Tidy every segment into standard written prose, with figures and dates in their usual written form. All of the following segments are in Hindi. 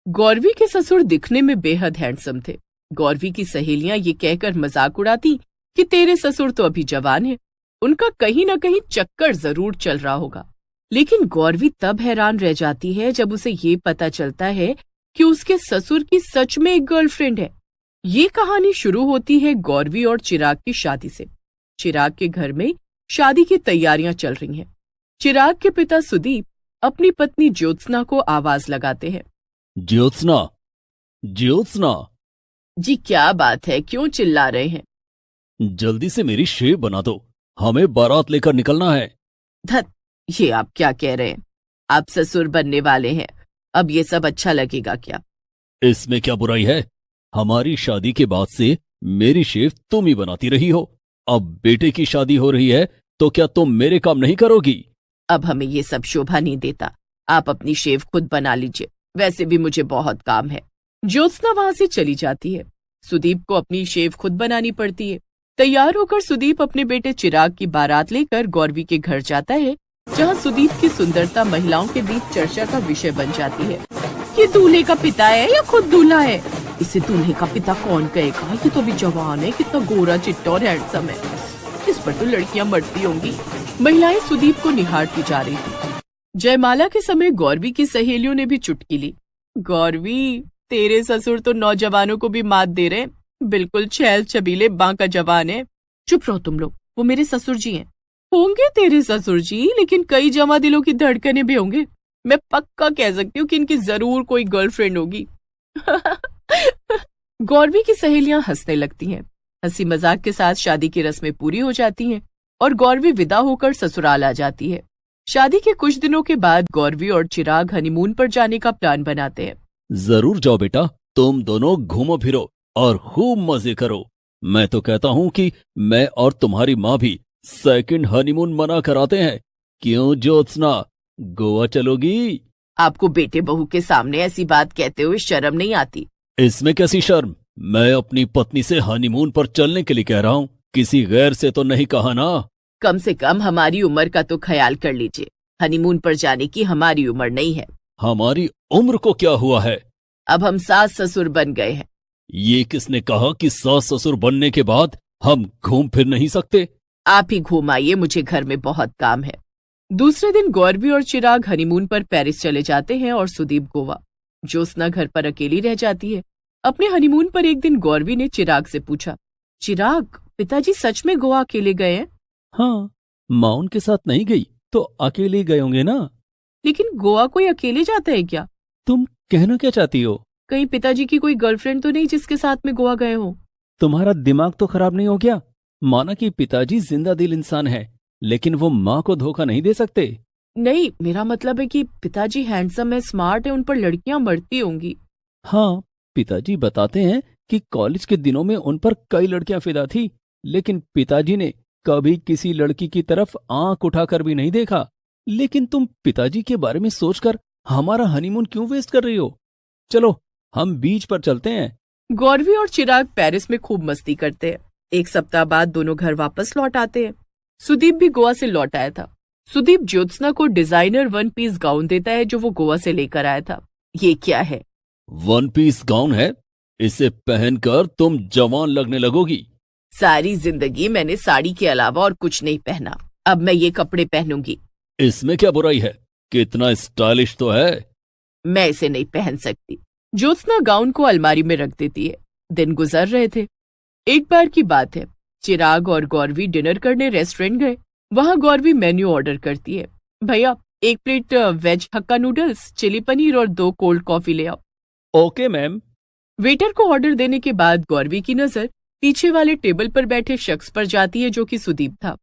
गौरवी के ससुर दिखने में बेहद हैंडसम थे। गौरवी की सहेलियां ये कहकर मजाक उड़ाती कि तेरे ससुर तो अभी जवान है, उनका कहीं न कहीं चक्कर जरूर चल रहा होगा। लेकिन गौरवी तब हैरान रह जाती है जब उसे ये पता चलता है कि उसके ससुर की सच में एक गर्लफ्रेंड है। ये कहानी शुरू होती है गौरवी और चिराग की शादी से। चिराग के घर में शादी की तैयारियां चल रही हैं। चिराग के पिता सुदीप अपनी पत्नी ज्योत्सना को आवाज लगाते हैं। ज्योत्सना, ज्योत्सना, जी क्या बात है, क्यों चिल्ला रहे हैं? जल्दी से मेरी शेव बना दो, हमें बारात लेकर निकलना है। धत, ये आप क्या कह रहे हैं? आप ससुर बनने वाले हैं, अब ये सब अच्छा लगेगा क्या? इसमें क्या बुराई है? हमारी शादी के बाद से मेरी शेव तुम ही बनाती रही हो। अब बेटे की शादी हो रही है तो क्या तुम मेरे काम नहीं करोगी? अब हमें ये सब शोभा नहीं देता, आप अपनी शेव खुद बना लीजिए, वैसे भी मुझे बहुत काम है। ज्योत्सना वहां से चली जाती है। सुदीप को अपनी शेव खुद बनानी पड़ती है। तैयार होकर सुदीप अपने बेटे चिराग की बारात लेकर गौरवी के घर जाता है, जहां सुदीप की सुंदरता महिलाओं के बीच चर्चा का विषय बन जाती है। ये दूल्हे का पिता है या खुद दूल्हा है? इसे दूल्हे का पिता कौन कहेगा? ये तो अभी जवान है, कितना गोरा चिट्टा और हैंडसम है, इस पर तो लड़कियां मरती होंगी। महिलाएं सुदीप को निहारती जा रही थी। जयमाला के समय गौरवी की सहेलियों ने भी चुटकी ली। गौरवी, तेरे ससुर तो नौजवानों को भी मात दे रहे, बिल्कुल छैल छबीले बांका जवान है। चुप रहो तुम लोग, वो मेरे ससुर जी हैं। होंगे तेरे ससुर जी, लेकिन कई जमा दिलों की धड़कनें भी होंगे। मैं पक्का कह सकती हूँ कि इनकी जरूर कोई गर्लफ्रेंड होगी। गौरवी की सहेलियां हंसने लगती हैं। हंसी मजाक के साथ शादी की रस्में पूरी हो जाती हैं और गौरवी विदा होकर ससुराल आ जाती है। शादी के कुछ दिनों के बाद गौरवी और चिराग हनीमून पर जाने का प्लान बनाते हैं। जरूर जाओ बेटा, तुम दोनों घूमो फिरो और खूब मजे करो। मैं तो कहता हूँ कि मैं और तुम्हारी माँ भी सेकंड हनीमून मना कराते हैं। क्यों ज्योत्सना, गोवा चलोगी? आपको बेटे बहू के सामने ऐसी बात कहते हुए शर्म नहीं आती? इसमें कैसी शर्म? मैं अपनी पत्नी से हनीमून पर चलने के लिए कह रहा हूँ, किसी गैर से तो नहीं कहा ना। कम से कम हमारी उम्र का तो ख्याल कर लीजिए, हनीमून पर जाने की हमारी उम्र नहीं है। हमारी उम्र को क्या हुआ है? अब हम सास ससुर बन गए हैं। ये किसने कहा कि सास ससुर बनने के बाद हम घूम फिर नहीं सकते? आप ही घुमाइए, मुझे घर में बहुत काम है। दूसरे दिन गौरवी और चिराग हनीमून पर पेरिस चले जाते हैं और सुदीप गोवा। ज्योत्सना घर पर अकेली रह जाती है। अपने हनीमून पर एक दिन गौरवी ने चिराग से पूछा, चिराग, पिताजी सच में गोवा अकेले गए हैं? हाँ, माँ उनके साथ नहीं गई तो अकेले गए होंगे ना। लेकिन गोवा कोई अकेले जाता है क्या? तुम कहना क्या चाहती हो? कहीं पिताजी की कोई गर्लफ्रेंड तो नहीं जिसके साथ में गोवा गए हो? तुम्हारा दिमाग तो खराब नहीं हो गया? माना कि पिताजी जिंदा दिल इंसान है, लेकिन वो माँ को धोखा नहीं दे सकते। नहीं, मेरा मतलब है कि पिताजी हैंडसम है, स्मार्ट है, उन पर लड़कियां मरती होंगी। हाँ, पिताजी बताते हैं कि कॉलेज के दिनों में उन पर कई लड़कियां फिदा थी, लेकिन पिताजी ने कभी किसी लड़की की तरफ आंख उठाकर भी नहीं देखा। लेकिन तुम पिताजी के बारे में सोचकर हमारा हनीमून क्यों वेस्ट कर रही हो? चलो हम बीच पर चलते हैं। गौरवी और चिराग पेरिस में खूब मस्ती करते हैं। एक सप्ताह बाद दोनों घर वापस लौट आते हैं। सुदीप भी गोवा से लौट आया था। सुदीप ज्योत्सना को डिजाइनर वन पीस गाउन देता है जो वो गोवा से लेकर आया था। ये क्या है? वन पीस गाउन है, इसे पहनकर तुम जवान लगने लगोगी। सारी जिंदगी मैंने साड़ी के अलावा और कुछ नहीं पहना, अब मैं ये कपड़े पहनूंगी। इसमें क्या बुराई है? कितना स्टाइलिश तो है। मैं इसे नहीं पहन सकती। ज्योत्सना गाउन को अलमारी में रख देती है। दिन गुजर रहे थे। एक बार की बात है, चिराग और गौरवी डिनर करने रेस्टोरेंट गए। वहां गौरवी मेन्यू ऑर्डर करती है। भैया, एक plate veg hakka noodles, chilli paneer और 2 कोल्ड कॉफी ले आओ। Okay ma'am. वेटर को ऑर्डर देने के बाद गौरवी की नजर पीछे वाले टेबल पर बैठे शख्स पर जाती है जो कि सुदीप था।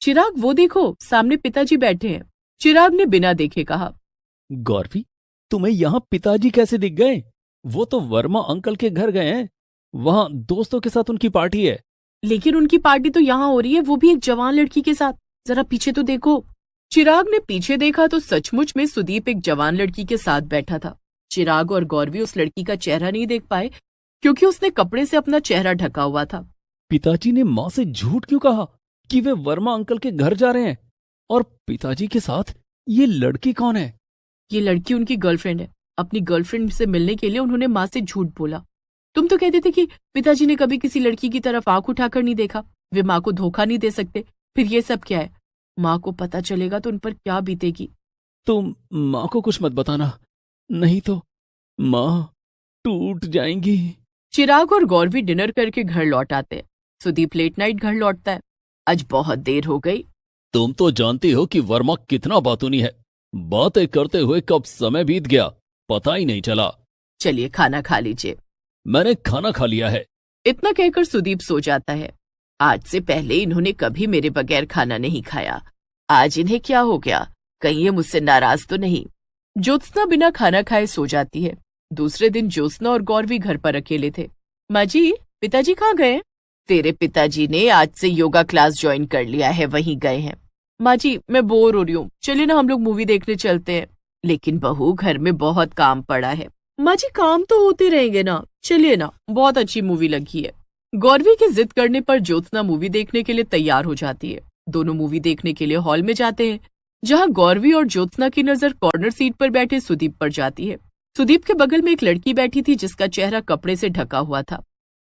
चिराग, वो देखो, सामने पिताजी बैठे हैं। चिराग ने बिना देखे कहा। गौरवी, तुम्हें यहाँ पिताजी कैसे दिख गए? वो तो वर्मा अंकल के घर गए हैं, वहां दोस्तों के साथ उनकी पार्टी है। लेकिन उनकी पार्टी तो यहाँ हो रही है, वो भी एक जवान लड़की के साथ। जरा पीछे तो देखो। चिराग ने पीछे देखा तो सचमुच में सुदीप एक जवान लड़की के साथ बैठा था। चिराग और गौरवी उस लड़की का चेहरा नहीं देख पाए क्योंकि उसने कपड़े से अपना चेहरा ढका हुआ था। पिताजी ने माँ से झूठ क्यों कहा कि वे वर्मा अंकल के घर जा रहे हैं? और पिताजी के साथ ये लड़की कौन है? ये लड़की उनकी गर्लफ्रेंड है। अपनी गर्लफ्रेंड से मिलने के लिए उन्होंने माँ से झूठ बोला। तुम तो कहते थे कि पिताजी ने कभी किसी लड़की की तरफ आंख उठाकर नहीं देखा, वे माँ को धोखा नहीं दे सकते, फिर ये सब क्या है? माँ को पता चलेगा तो उन पर क्या बीतेगी। तुम माँ को कुछ मत बताना, नहीं तो माँ टूट जाएंगी। चिराग और गौरवी डिनर करके घर लौट आते हैं। सुदीप लेट नाइट घर लौटता है। आज बहुत देर हो गई। तुम तो जानती हो कि वर्मा कितना बातूनी है, बातें करते हुए कब समय बीत गया पता ही नहीं चला। चलिए खाना खा लीजिए। मैंने खाना खा लिया है। इतना कहकर सुदीप सो जाता है। आज से पहले इन्होंने कभी मेरे बगैर खाना नहीं खाया, आज इन्हें क्या हो गया? कहीं ये मुझसे नाराज तो नहीं? ज्योत्सना बिना खाना खाए सो जाती है। दूसरे दिन ज्योत्सना और गौरवी घर पर अकेले थे। माँ जी, पिताजी कहाँ गए? तेरे पिताजी ने आज से योगा क्लास ज्वाइन कर लिया है, वहीं गए हैं। माँ जी, मैं बोर हो रही हूँ, चलिए ना हम लोग मूवी देखने चलते हैं। लेकिन बहू, घर में बहुत काम पड़ा है। माँ जी, काम तो होते रहेंगे ना, चलिए ना, बहुत अच्छी मूवी लगी है। गौरवी की जिद करने पर ज्योत्सना मूवी देखने के लिए तैयार हो जाती है। दोनों मूवी देखने के लिए हॉल में जाते हैं, जहाँ गौरवी और ज्योत्सना की नजर कॉर्नर सीट पर बैठे सुदीप पर जाती है। सुदीप के बगल में एक लड़की बैठी थी जिसका चेहरा कपड़े से ढका हुआ था।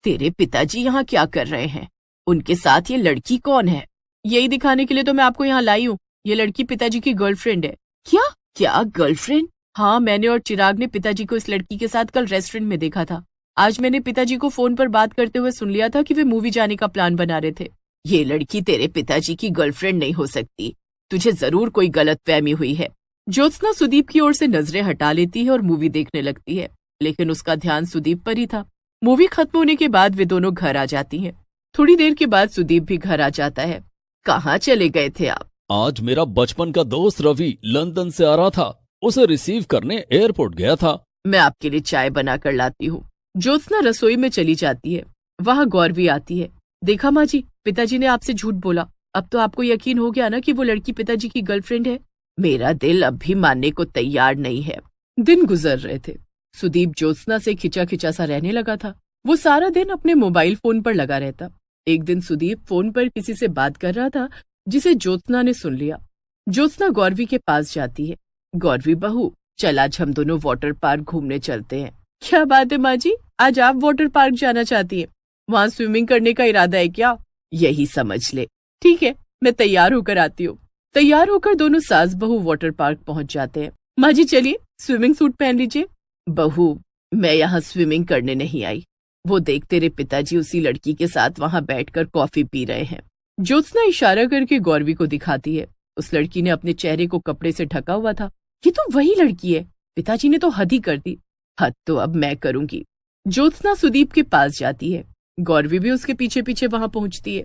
तेरे पिताजी यहाँ क्या कर रहे हैं? उनके साथ ये लड़की कौन है? यही दिखाने के लिए तो मैं आपको यहाँ लाई हूँ। ये लड़की पिताजी की गर्लफ्रेंड है। क्या क्या गर्लफ्रेंड? हाँ, मैंने और चिराग ने पिताजी को इस लड़की के साथ कल रेस्टोरेंट में देखा था। आज मैंने पिताजी को फोन पर बात करते हुए सुन लिया था कि वे मूवी जाने का प्लान बना रहे थे। ये लड़की तेरे पिताजी की गर्लफ्रेंड नहीं हो सकती, तुझे जरूर कोई गलतफहमी हुई है। ज्योत्सना सुदीप की ओर से नजरें हटा लेती है और मूवी देखने लगती है, लेकिन उसका ध्यान सुदीप पर ही था। मूवी खत्म होने के बाद वे दोनों घर आ जाती हैं। थोड़ी देर के बाद सुदीप भी घर आ जाता है। कहाँ चले गए थे आप? आज मेरा बचपन का दोस्त रवि लंदन से आ रहा था, उसे रिसीव करने एयरपोर्ट गया था। मैं आपके लिए चाय बना कर लाती हूँ। ज्योत्सना रसोई में चली जाती है। वहाँ गौरवी आती है। देखा माँ जी, पिताजी ने आपसे झूठ बोला। अब तो आपको यकीन हो गया ना कि वो लड़की पिताजी की गर्लफ्रेंड है? मेरा दिल अब भी मानने को तैयार नहीं है। दिन गुजर रहे थे। सुदीप ज्योत्सना से खिंचा खिंचा सा रहने लगा था। वो सारा दिन अपने मोबाइल फोन पर लगा रहता। एक दिन सुदीप फोन पर किसी से बात कर रहा था जिसे ज्योत्सना ने सुन लिया। ज्योत्सना गौरवी के पास जाती है। गौरवी बहू, चल आज हम दोनों वाटर पार्क घूमने चलते हैं। क्या बात है माँ जी, आज आप वाटर पार्क जाना चाहती हैं? वहाँ स्विमिंग करने का इरादा है क्या? यही समझ ले। ठीक है, मैं तैयार होकर आती हूँ। तैयार होकर दोनों सास बहू वाटर पार्क पहुँच जाते हैं। माँ जी चलिए, स्विमिंग सूट पहन लीजिए। बहू, मैं यहाँ स्विमिंग करने नहीं आई। वो देख, तेरे पिताजी उसी लड़की के साथ वहाँ बैठकर कॉफी पी रहे हैं। ज्योत्सना इशारा करके गौरवी को दिखाती है। उस लड़की ने अपने चेहरे को कपड़े से ढका हुआ था। ये तो वही लड़की है। पिताजी ने तो हद ही कर दी। हद तो अब मैं करूंगी। ज्योत्सना सुदीप के पास जाती है। गौरवी भी उसके पीछे पीछे वहाँ पहुँचती है।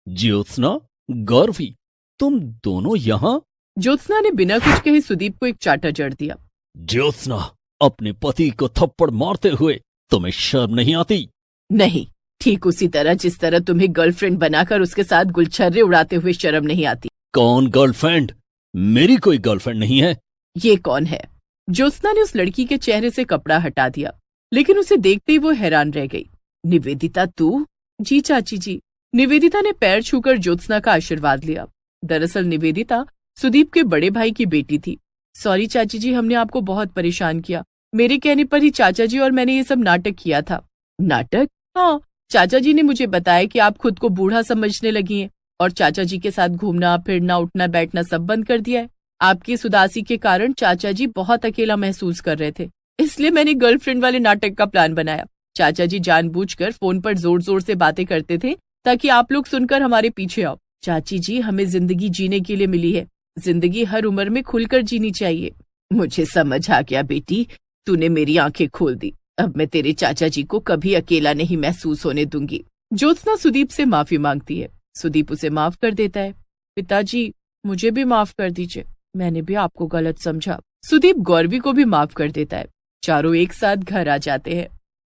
ज्योत्सना, गौरवी, तुम दोनों यहाँ? ज्योत्सना ने बिना कुछ कहे सुदीप को एक चाटा जड़ दिया। ज्योत्सना, अपने पति को थप्पड़ मारते हुए तुम्हें शर्म नहीं आती? नहीं, ठीक उसी तरह जिस तरह तुम्हें गर्लफ्रेंड बनाकर उसके साथ गुलछर्रे उड़ाते हुए शर्म नहीं आती। कौन गर्लफ्रेंड? मेरी कोई गर्लफ्रेंड नहीं है। ये कौन है? ज्योत्सना ने उस लड़की के चेहरे से कपड़ा हटा दिया, लेकिन उसे देखते ही वो हैरान रह गई। निवेदिता तू? जी चाची जी। निवेदिता ने पैर छूकर ज्योत्सना का आशीर्वाद लिया। दरअसल निवेदिता सुदीप के बड़े भाई की बेटी थी। सॉरी चाची जी, हमने आपको बहुत परेशान किया। मेरे कहने पर ही चाचा जी और मैंने ये सब नाटक किया था। नाटक? हाँ, चाचा जी ने मुझे बताया कि आप खुद को बूढ़ा समझने लगी हैं और चाचा जी के साथ घूमना फिरना उठना बैठना सब बंद कर दिया है। आपकी इस उदासी के कारण चाचा जी बहुत अकेला महसूस कर रहे थे, इसलिए मैंने गर्लफ्रेंड वाले नाटक का प्लान बनाया। चाचा जी जानबूझकर फोन पर जोर जोर से बातें करते थे ताकि आप लोग सुनकर हमारे पीछे आओ। चाची जी, हमें जिंदगी जीने के लिए मिली है, जिंदगी हर उम्र में खुलकर जीनी चाहिए। मुझे समझ आ गया बेटी, तूने मेरी आंखें खोल दी। अब मैं तेरे चाचा जी को कभी अकेला नहीं महसूस होने दूंगी। ज्योत्सना सुदीप से माफी मांगती है। सुदीप उसे माफ कर देता है। पिताजी, मुझे भी माफ कर दीजिए, मैंने भी आपको गलत समझा। सुदीप गौरवी को भी माफ कर देता है। चारों एक साथ घर आ जाते हैं।